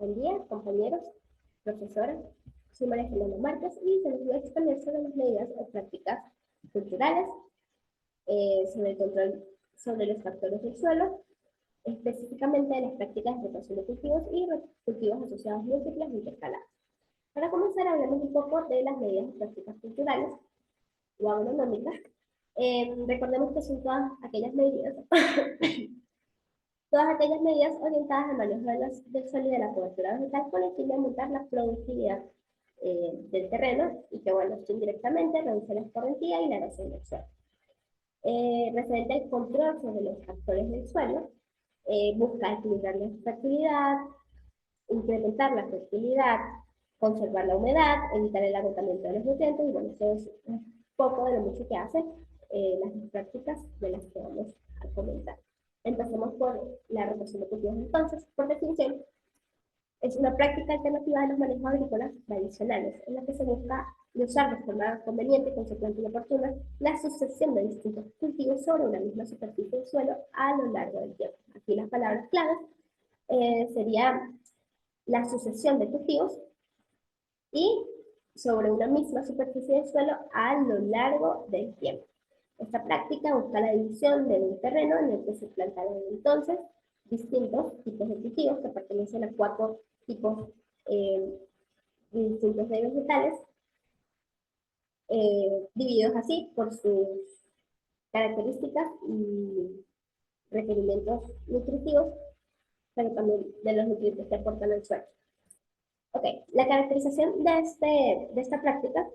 Buen día, compañeros, profesora. Soy María Fernanda Márquez y se les voy a exponer sobre las medidas o prácticas culturales, sobre el control sobre los factores del suelo, específicamente de las prácticas de rotación de cultivos y cultivos asociados múltiples e intercalados. Para comenzar, hablemos un poco de las medidas y prácticas culturales o agronómicas. Recordemos que son todas aquellas medidas orientadas al manejo del suelo y de la cobertura vegetal con el fin de aumentar la productividad del terreno y que, bueno, esto indirectamente reduce la escorrentía y la erosión del suelo. Referente al control sobre los factores del suelo, busca equilibrar la fertilidad, incrementar la fertilidad, conservar la humedad, evitar el agotamiento de los nutrientes y, bueno, eso es un poco de lo mucho que hacen las prácticas de las que vamos a comentar. Empecemos por la rotación de cultivos entonces. Por definición, es una práctica alternativa de los manejos agrícolas tradicionales, en la que se busca usar de forma conveniente, consecuente y oportuna la sucesión de distintos cultivos sobre una misma superficie del suelo a lo largo del tiempo. Aquí las palabras claves serían la sucesión de cultivos y sobre una misma superficie del suelo a lo largo del tiempo. Esta práctica busca la división de un terreno en el que se plantarán entonces distintos tipos de cultivos que pertenecen a 4 tipos distintos de vegetales, divididos así por sus características y requerimientos nutritivos, pero también de los nutrientes que aportan al suelo. Ok, la caracterización de esta práctica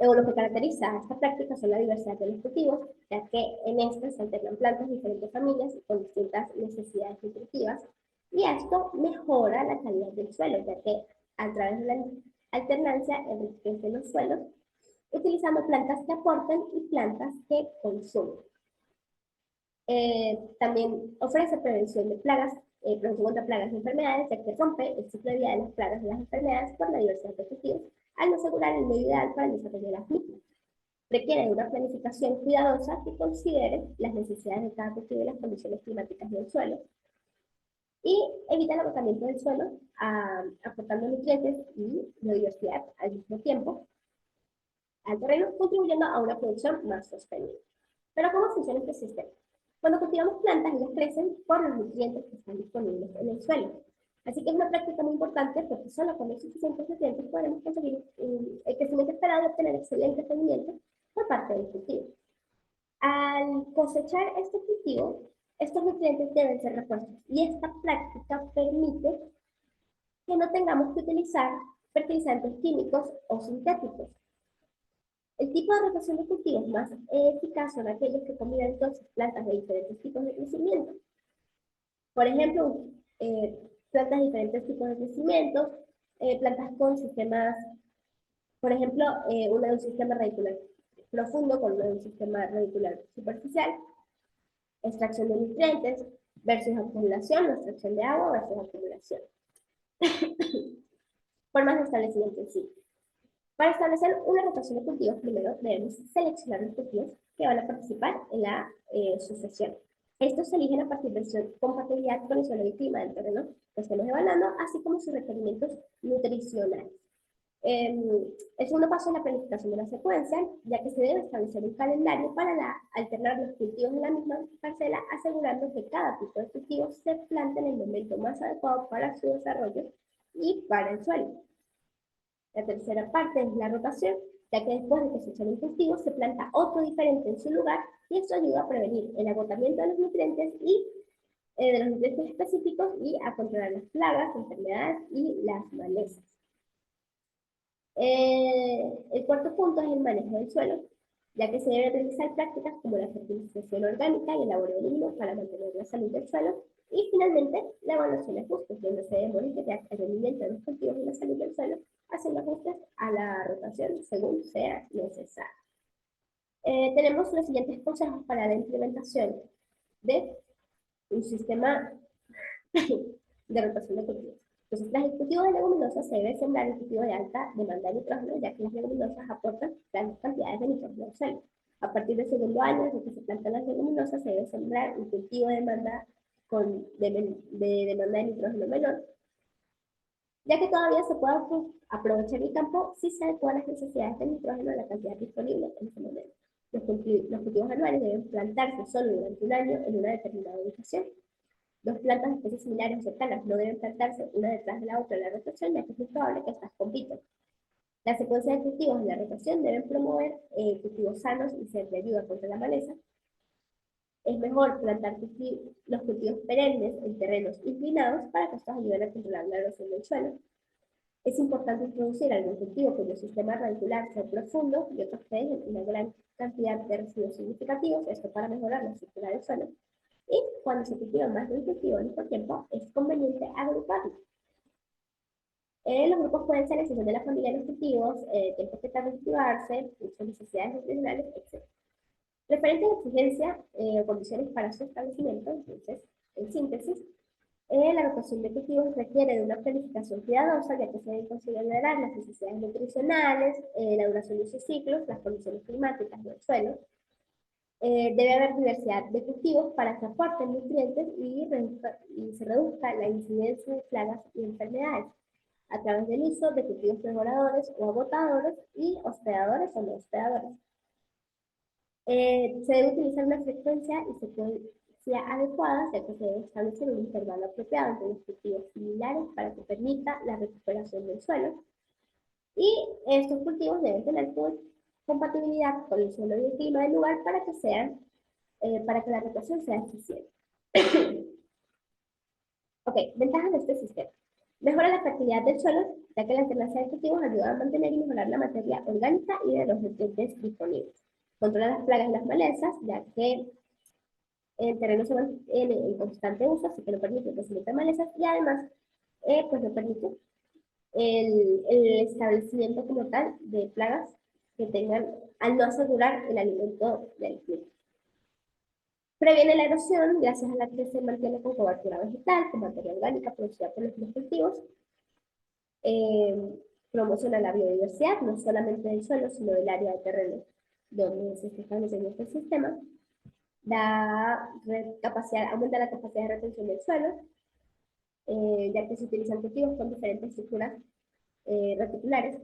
o lo que caracteriza a esta práctica son la diversidad de los cultivos, ya que en estas se alternan plantas de diferentes familias con distintas necesidades nutritivas, y esto mejora la calidad del suelo, ya que a través de la alternancia enriquece los suelos, utilizando plantas que aportan y plantas que consumen. También ofrece prevención de plagas, prevención contra plagas y enfermedades, ya que rompe el ciclo de vida de las plagas y las enfermedades por la diversidad de cultivos, al asegurar el medio ideal para el desarrollo de las mismas. Requiere de una planificación cuidadosa que considere las necesidades de cada cultivo y las condiciones climáticas del suelo, y evita el agotamiento del suelo, aportando nutrientes y biodiversidad al mismo tiempo al terreno, contribuyendo a una producción más sostenible. Pero ¿cómo funciona este sistema? Cuando cultivamos plantas, ellas crecen por los nutrientes que están disponibles en el suelo. Así que es una práctica muy importante porque solo con los suficientes nutrientes podremos conseguir el crecimiento esperado y obtener excelente rendimiento por parte del cultivo. Al cosechar este cultivo, estos nutrientes deben ser repuestos y esta práctica permite que no tengamos que utilizar fertilizantes químicos o sintéticos. El tipo de rotación de cultivos más eficaz son aquellos que combinan entonces plantas de diferentes tipos de crecimiento. Por ejemplo, plantas de diferentes tipos de crecimiento, plantas con sistemas, por ejemplo, una de un sistema radicular profundo con una de un sistema radicular superficial, extracción de nutrientes versus acumulación, o extracción de agua versus acumulación. Formas de establecimiento en sí. Para establecer una rotación de cultivos, primero debemos seleccionar los cultivos que van a participar en la sucesión. Estos se eligen a partir de su compatibilidad con el suelo y clima del terreno que estemos evaluando, así como sus requerimientos nutricionales. El segundo paso es la planificación de la secuencia, ya que se debe establecer un calendario para alternar los cultivos en la misma parcela, asegurando que cada tipo de cultivo se plante en el momento más adecuado para su desarrollo y para el suelo. La tercera parte es la rotación, ya que después de cosechar un cultivo se planta otro diferente en su lugar, y esto ayuda a prevenir el agotamiento de los nutrientes específicos y a controlar las plagas, enfermedades y las malezas. El cuarto punto es el manejo del suelo, ya que se deben realizar prácticas como la fertilización orgánica y el laboreo mínimo para mantener la salud del suelo. Y finalmente, la evaluación de ajustes, donde se debe monitorear el rendimiento de los cultivos y la salud del suelo, haciendo ajustes a la rotación según sea necesario. Tenemos los siguientes consejos para la implementación de un sistema de rotación de cultivos. Entonces, el cultivo de leguminosas se debe sembrar en cultivo de alta demanda de nitrógeno, ya que las leguminosas aportan grandes cantidades de nitrógeno al suelo. A partir del segundo año desde que se plantan las leguminosas, se debe sembrar un cultivo de demanda de demanda de nitrógeno menor, ya que todavía se puede aprovechar el campo si se adecuan las necesidades de nitrógeno a la cantidad disponible en ese momento. Los cultivos anuales deben plantarse solo durante un año en una determinada ubicación. Dos plantas de especies similares o cercanas no deben plantarse una detrás de la otra en la rotación, ya que es muy probable que estas compiten. La secuencia de cultivos en la rotación deben promover cultivos sanos y ser de ayuda contra la maleza. Es mejor plantar los cultivos perennes en terrenos inclinados para que estos ayuden a controlar la erosión del suelo. Es importante introducir algún cultivo cuyo sistema radicular sea profundo y otros que dejen una gran cantidad de residuos significativos, esto para mejorar la estructura del suelo. Y cuando se cultiva más de un cultivo al mismo tiempo, es conveniente agruparlos. Los grupos pueden ser en función de la familia de los cultivos, tiempos que tardan en cultivarse, sus necesidades nutricionales, etc. Referente a la exigencia o condiciones para su establecimiento, entonces, en síntesis, la rotación de cultivos requiere de una planificación cuidadosa, ya que se deben considerar las necesidades nutricionales, la duración de sus ciclos, las condiciones climáticas del suelo. Debe haber diversidad de cultivos para que aporten nutrientes y se reduzca la incidencia de plagas y enfermedades a través del uso de cultivos mejoradores o agotadores y hospedadores o no hospedadores. Se debe utilizar una frecuencia y secuencia adecuada, ya que se debe establecer un intervalo apropiado entre los cultivos similares para que permita la recuperación del suelo. Y estos cultivos deben tener compatibilidad con el suelo y el clima del lugar para que la rotación sea eficiente. Ok, ventajas de este sistema. Mejora la fertilidad del suelo, ya que la alternancia de cultivos ayuda a mantener y mejorar la materia orgánica y de los nutrientes disponibles. Controla las plagas y las malezas, ya que el terreno se mantiene en constante uso, así que no permite el crecimiento de malezas y además pues no permite el establecimiento como tal de plagas que tengan, al no asegurar el alimento del clima. Previene la erosión gracias a la que se mantiene con cobertura vegetal, con materia orgánica producida por los cultivos. Promociona la biodiversidad, no solamente del suelo, sino del área de terreno donde se está estableciendo este sistema. Aumenta la capacidad de retención del suelo, ya que se utilizan cultivos con diferentes estructuras reticulares.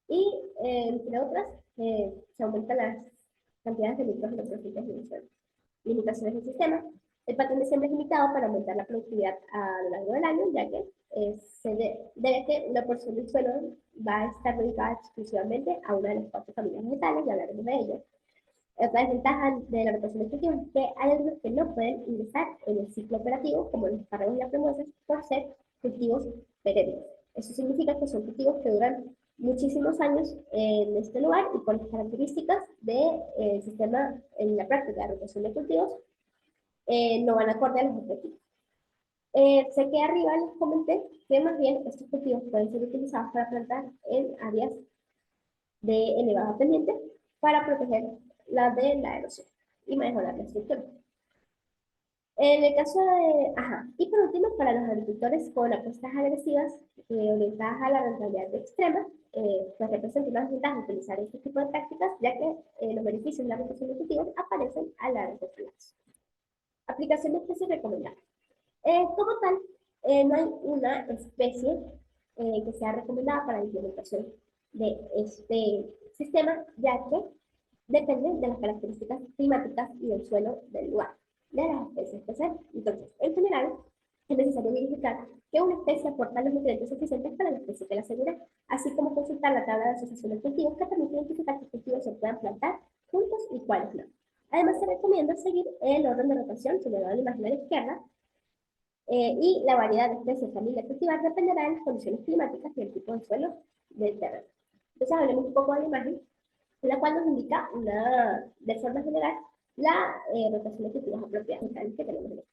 Y, entre otras, se aumentan las cantidades de nitrógeno presentes en el suelo. Limitaciones del sistema. El patrón de siembra es limitado para aumentar la productividad a lo largo del año, ya que debe que una porción del suelo va a estar dedicada exclusivamente a una de las 4 familias vegetales, ya hablaremos de ello. Otra desventaja de la rotación de cultivos es que hay algunos que no pueden ingresar en el ciclo operativo, como los espárragos y las frambuesas, por ser cultivos perennes. Eso significa que son cultivos que duran muchísimos años en este lugar y con las características del sistema en la práctica de rotación de cultivos no van acorde a los objetivos. Sé que arriba les comenté que más bien estos cultivos pueden ser utilizados para plantar en áreas de elevada pendiente para proteger de la erosión y mejorar la estructura. En el caso de, y por último, para los agricultores con apuestas agresivas orientadas a la rentabilidad extrema, pues representa una desventaja utilizar este tipo de prácticas, ya que los beneficios de la rotación de cultivos aparecen a largo plazo. Aplicación de especies recomendadas. Como tal, no hay una especie que sea recomendada para la implementación de este sistema, ya que depende de las características climáticas y del suelo del lugar, de las especies que sean. Entonces, en general, es necesario verificar que una especie aporta los nutrientes suficientes para la especie que la asegura, así como consultar la tabla de asociación de cultivos que permite identificar qué cultivos se puedan plantar juntos y cuáles no. Además, se recomienda seguir el orden de rotación señalado en la imagen a la izquierda, y la variedad de especies familia a cultivar dependerá de las condiciones climáticas y el tipo de suelo del terreno. Entonces, hablemos un poco de la imagen, la cual nos indica de forma general la rotación de cultivos apropiadas que tenemos en esto.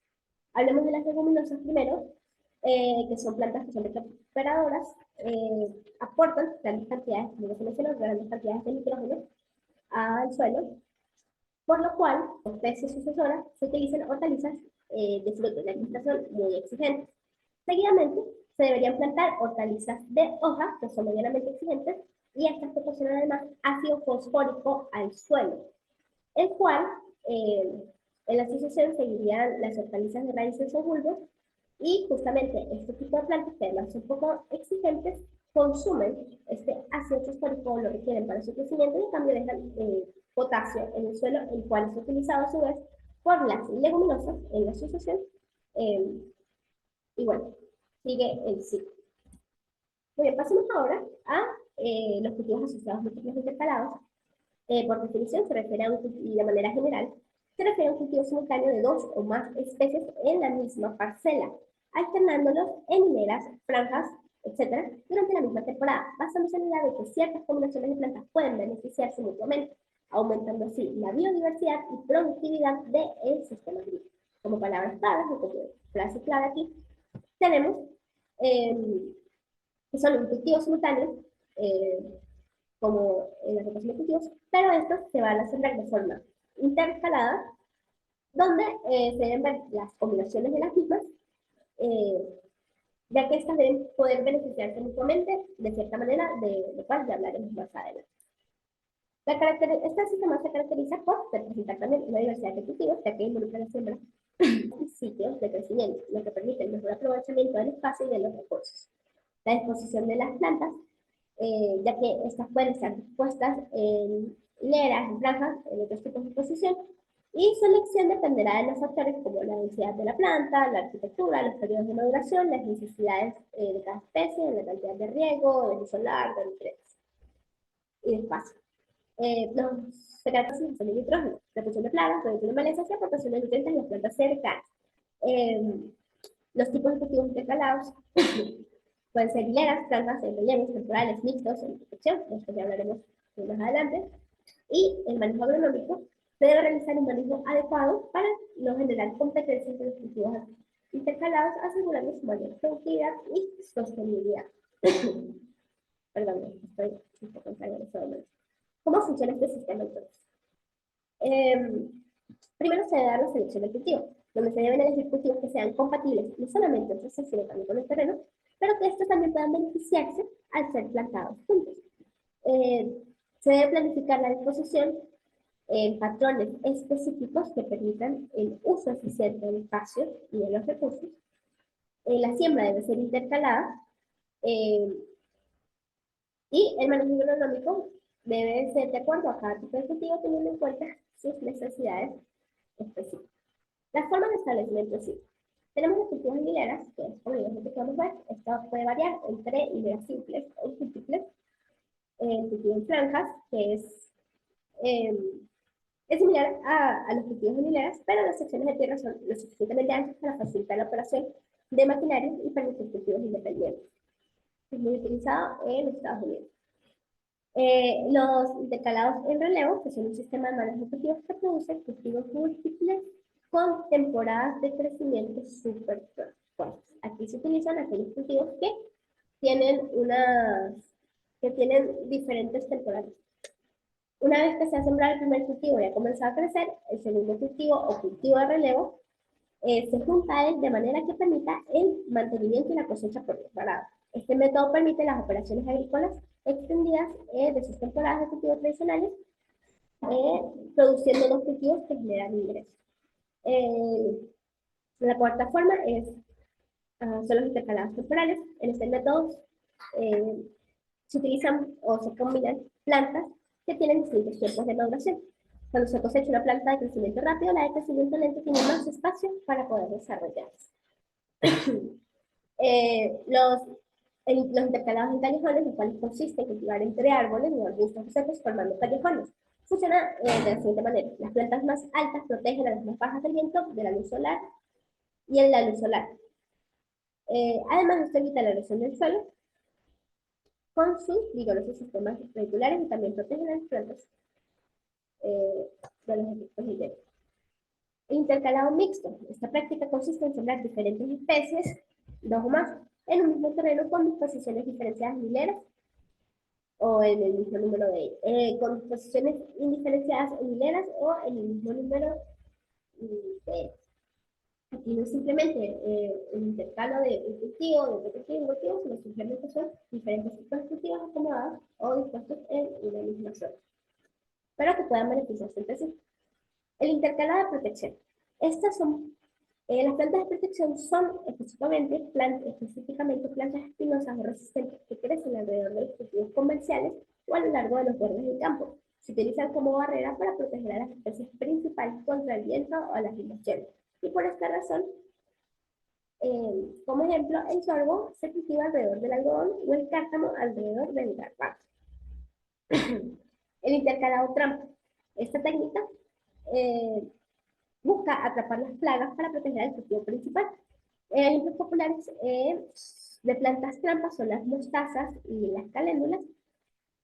Hablemos de las leguminosas primero, que son plantas que son recuperadoras, aportan grandes cantidades, como se mencionó, grandes cantidades de nitrógeno al suelo, por lo cual, en especies sucesoras se utilizan hortalizas de frutos de alimentación muy exigentes. Seguidamente, se deberían plantar hortalizas de hoja, que son medianamente exigentes, y estas proporcionan además ácido fosfórico al suelo, el cual En la asociación seguirían las hortalizas de raíces o bulbos, y justamente este tipo de plantas, que además son poco exigentes, consumen este ácido fosfórico, lo requieren para su crecimiento, y en cambio dejan potasio en el suelo, el cual es utilizado a su vez por las leguminosas en la asociación. Eh, y bueno, sigue el ciclo. Muy bien, pasemos ahora a los cultivos asociados múltiples intercalados. Por definición, se refiere a y de manera general, se refiere a un cultivo simultáneo de dos o más especies en la misma parcela, alternándolos en hileras, franjas, etcétera, durante la misma temporada, basándose en la idea de que ciertas combinaciones de plantas pueden beneficiarse mutuamente, aumentando así la biodiversidad y productividad del sistema agrícola. Como palabras claves, o como frase clave aquí, tenemos eh, que son los cultivos simultáneos, eh, como en la rotación de cultivos, pero estos se van a sembrar de forma intercalada, donde se deben ver las combinaciones de las mismas, eh, ya que estas deben poder beneficiarse mutuamente de cierta manera, de lo cual ya hablaremos más adelante. Este sistema se caracteriza por representar también una diversidad de cultivos, ya que involucra la siembra y sitios de crecimiento, lo que permite el mejor aprovechamiento del espacio y de los recursos. La disposición de las plantas, ya que estas pueden ser dispuestas en hileras, en franjas, en otros tipos de posición, y su elección dependerá de los factores como la densidad de la planta, la arquitectura, los periodos de maduración, las necesidades de cada especie, la cantidad de riego, de luz solar, de nutrientes y de espacio. Se caracterizan por el nitrógeno, reducción de plagas, reducción de malezas y aportación de nutrientes en las plantas cercanas. Los tipos de cultivos intercalados pueden ser hileras, franjas, en rellenos, temporales, mixtos, en protección, de esto ya hablaremos más adelante. Y el manejo agronómico se debe realizar un manejo adecuado para no generar competencias entre los cultivos intercalados, asegurando su mayor productividad y sostenibilidad. Perdón, estoy un poco enferma en este momento. ¿Cómo funciona este sistema entonces? Primero se debe dar la selección del cultivo, donde se deben elegir cultivos que sean compatibles no solamente entre sí, sino también con el terreno, pero que estos también puedan beneficiarse al ser plantados juntos. Se debe planificar la disposición en patrones específicos que permitan el uso eficiente del espacio y de los recursos. La siembra debe ser intercalada, eh, y el manejo agronómico debe ser de acuerdo a cada tipo de cultivo, teniendo en cuenta sus necesidades específicas. La forma de establecimiento sí. Tenemos los cultivos en hileras, que es como lo que podemos ver. Esto puede variar entre hileras simples o múltiples. El cultivo en franjas, que eh, es similar a los cultivos en hileras, pero las secciones de tierra son lo suficientemente anchas para facilitar la operación de maquinaria y permitir cultivos independientes. Es muy utilizado en Estados Unidos. Los intercalados en relevo, que son un sistema de manejo de cultivos que produce cultivos múltiples con temporadas de crecimiento súper fuertes. Aquí se utilizan aquellos cultivos que tienen diferentes temporadas. Una vez que se ha sembrado el primer cultivo y ha comenzado a crecer, el segundo cultivo o cultivo de relevo se junta a él de manera que permita el mantenimiento y la cosecha por separado. Este método permite las operaciones agrícolas extendidas de sus temporadas de cultivo tradicionales, produciendo dos cultivos que generan ingresos. La cuarta forma son los intercalados temporales. En este método se utilizan o se combinan plantas que tienen distintos tiempos de maduración. Cuando se cosecha una planta de crecimiento rápido, la de crecimiento lento tiene más espacio para poder desarrollarse. Los intercalados en callejones, los cuales consiste en cultivar entre árboles o arbustos secos formando callejones. Funciona de la siguiente manera. Las plantas más altas protegen a las más bajas del viento, de la luz solar y en la luz solar. Además, esto evita la erosión del suelo con sus vigorosos sistemas regulares y también protegen a las plantas de los efectos hídricos. Intercalado mixto. Esta práctica consiste en sembrar diferentes especies, dos o más, en un mismo terreno con disposiciones diferenciadas en hileras o en el mismo número de ellas. Con disposiciones indiferenciadas en hileras o en el mismo número de ellas. Aquí no es simplemente un intercalo de un cultivo, de otro cultivo, sino simplemente son diferentes tipos de cultivos acomodados o dispuestos en una misma zona, pero que puedan beneficiarse entre sí. El intercalado de protección. Estas son, las plantas de protección son específicamente plantas espinosas o resistentes que crecen alrededor de los cultivos comerciales o a lo largo de los bordes del campo. Se utilizan como barrera para proteger a las especies principales contra el viento o las invasiones. Y por esta razón, como ejemplo, el sorgo se cultiva alrededor del algodón o el cártamo alrededor del garbanzo. El intercalado trampa. Esta técnica eh, busca atrapar las plagas para proteger al cultivo principal. Ejemplos populares de plantas trampas son las mostazas y las caléndulas,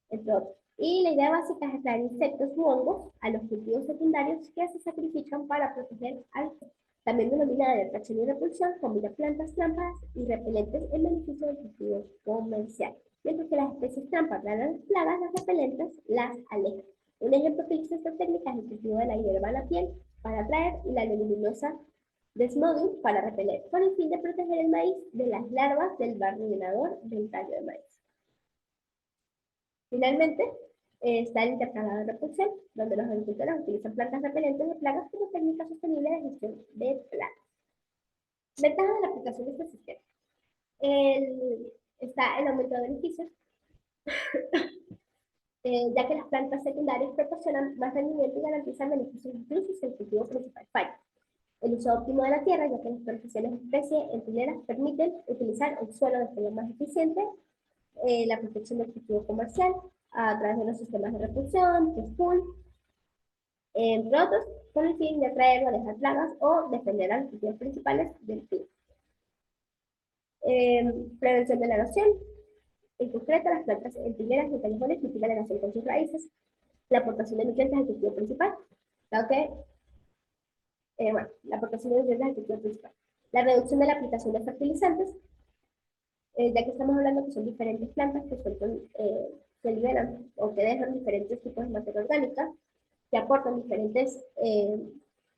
entre otros. Y la idea básica es atraer insectos u hongos a los cultivos secundarios que se sacrifican para proteger al cultivo. También denominada de atracción y repulsión, combina plantas trampas y repelentes en beneficio del cultivo comercial. Mientras que las especies trampas atraen las plagas, las repelentes las alejan. Un ejemplo típico de esta técnica es el cultivo de la hierba a la piel para atraer y la leguminosa desmoding para repeler, con el fin de proteger el maíz de las larvas del barrenador del tallo de maíz. Finalmente, está el intercalado de repulsión, donde los agricultores utilizan plantas repelentes de plagas como técnica sostenible de gestión de plagas. Ventajas de la aplicación de este sistema. Está el aumento de beneficios, ya que las plantas secundarias proporcionan más rendimiento y garantizan beneficios incluso si el cultivo principal falla. El uso óptimo de la tierra, ya que las plantaciones de especies en hileras permiten utilizar el suelo de forma más eficiente. La protección del cultivo comercial a través de los sistemas de repulsión, push-pull, entre otros, con el fin de atraer o alejar plagas o defender a los cultivos principales del clima. Prevención de la erosión. En concreto, las plantas en hileras y callejones mitigan la erosión con sus raíces. La aportación de nutrientes al cultivo principal. Dado que, la aportación de nutrientes al cultivo principal. La reducción de la aplicación de fertilizantes, ya que estamos hablando que son diferentes plantas que sueltan, que liberan o que dejan diferentes tipos de materia orgánica, que aportan diferentes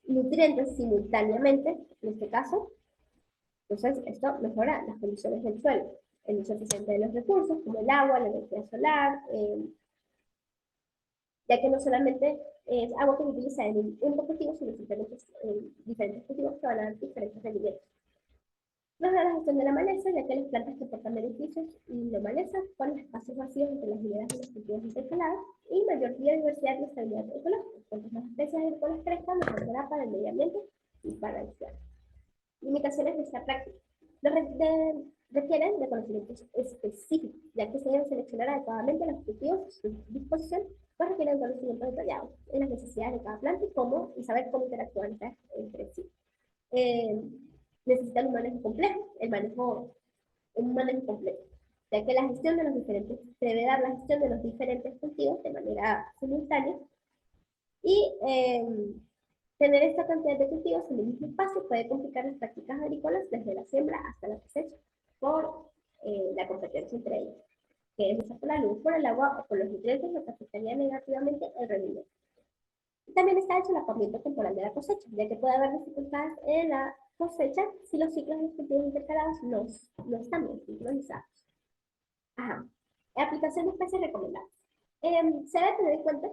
nutrientes simultáneamente, en este caso. Entonces, esto mejora las condiciones del suelo, el uso eficiente de los recursos, como el agua, la energía solar, ya que no solamente es agua que se utiliza en un único cultivo, sino en diferentes cultivos que van a dar diferentes rendimientos. Mejora la gestión de la maleza, ya que las plantas que aportan beneficios y la maleza ponen espacios vacíos entre las hileras de los cultivos intercalados y mayor biodiversidad y estabilidad ecológica. Cuantas más especies agrícolas crezcan, mejor será para el medio ambiente y para el suelo. Limitaciones de esta práctica. Requieren de conocimientos específicos, ya que se deben seleccionar adecuadamente los cultivos, su disposición, pues requieren conocimientos detallados en las necesidades de cada planta y saber cómo interactúan entre sí. Necesitan un manejo complejo, un manejo completo, ya que la gestión de los diferentes, se debe dar la gestión de los diferentes cultivos de manera simultánea y tener esta cantidad de cultivos en el mismo espacio puede complicar las prácticas agrícolas desde la siembra hasta la cosecha por la competencia entre ellos, que es por la luz, por el agua o por los nutrientes, lo que afectaría negativamente el rendimiento. También está el solapamiento temporal de la cosecha, ya que puede haber dificultades en la cosecha si los ciclos de los cultivos intercalados no están bien sincronizados. Ajá. Aplicación de especies recomendadas. Se debe tener en cuenta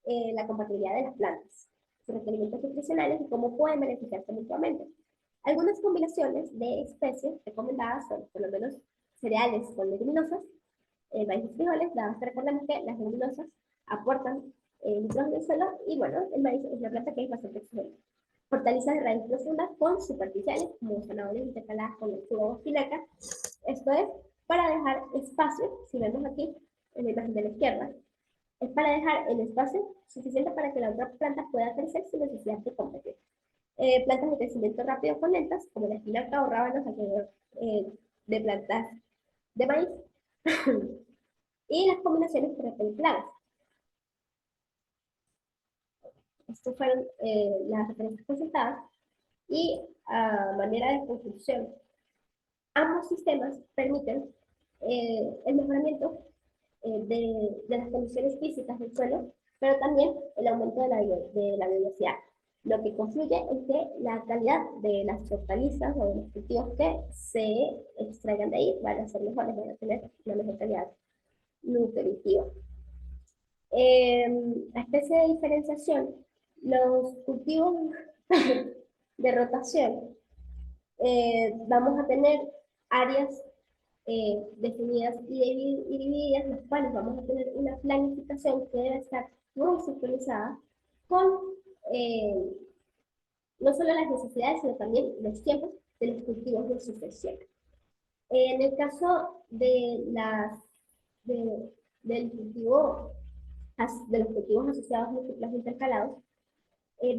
la compatibilidad de las plantas, sus requerimientos nutricionales y cómo pueden beneficiarse mutuamente. Algunas combinaciones de especies recomendadas son, por lo menos, cereales con leguminosas, maíz y frijoles, dado que recordemos que las leguminosas aportan nitrógeno al suelo y bueno, el maíz es una planta que es bastante excelente. Hortalizas de raíz profunda con superficiales, como zanahorias intercaladas con lechuga o espinaca. Esto es para dejar espacio, si vemos aquí en la imagen de la izquierda, es para dejar el espacio suficiente para que la otra planta pueda crecer sin necesidad de competir. Plantas de crecimiento rápido con lentas, como la espinaca o rábanos alrededor de plantas de maíz. Y las combinaciones que repelen plagas. Estas fueron las referencias consultadas y a manera de conclusión, ambos sistemas permiten el mejoramiento de las condiciones físicas del suelo, pero también el aumento de la biodiversidad, lo que confluye en que la calidad de las hortalizas o de los cultivos que se extraigan de ahí van a ser mejores, van a tener una mejor calidad nutritiva. A especie de diferenciación, los cultivos de rotación, vamos a tener áreas definidas y divididas, las cuales vamos a tener una planificación que debe estar muy sincronizada con eh, no solo las necesidades, sino también los tiempos de los cultivos de sucesión. En el caso de de, del cultivo, de los cultivos asociados múltiples intercalados,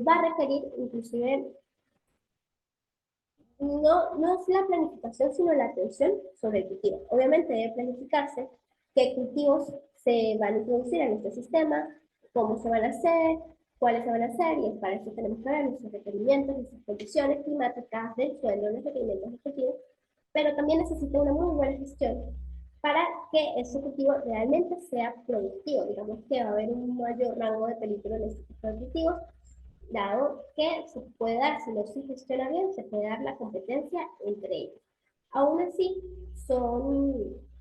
va a requerir inclusive no es la planificación, sino la atención sobre el cultivo. Obviamente debe planificarse qué cultivos se van a introducir en este sistema, cómo se van a hacer, cuáles se van a hacer, y para eso tenemos que ver nuestros requerimientos, nuestras condiciones climáticas del suelo, los requerimientos del cultivo, pero también necesita una muy buena gestión para que ese cultivo realmente sea productivo. Digamos que va a haber un mayor rango de peligro en este tipo de cultivos, dado que se puede dar, si no se gestiona bien, se puede dar la competencia entre ellos. Aún así,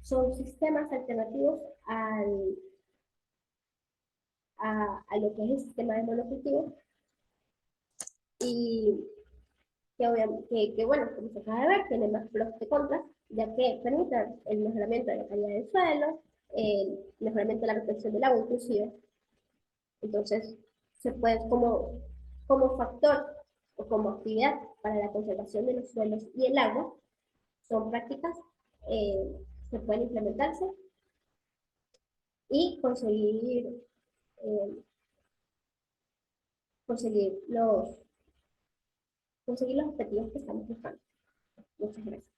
son sistemas alternativos a lo que es el sistema de monocultivo y que, bueno, como se acaba de ver, tiene más pros que contras, ya que permite el mejoramiento de la calidad del suelo, el mejoramiento de la retención del agua inclusive. Entonces, se puede como factor o como actividad para la conservación de los suelos y el agua, son prácticas que pueden implementarse y eh, conseguir conseguir los objetivos que estamos buscando. Muchas gracias.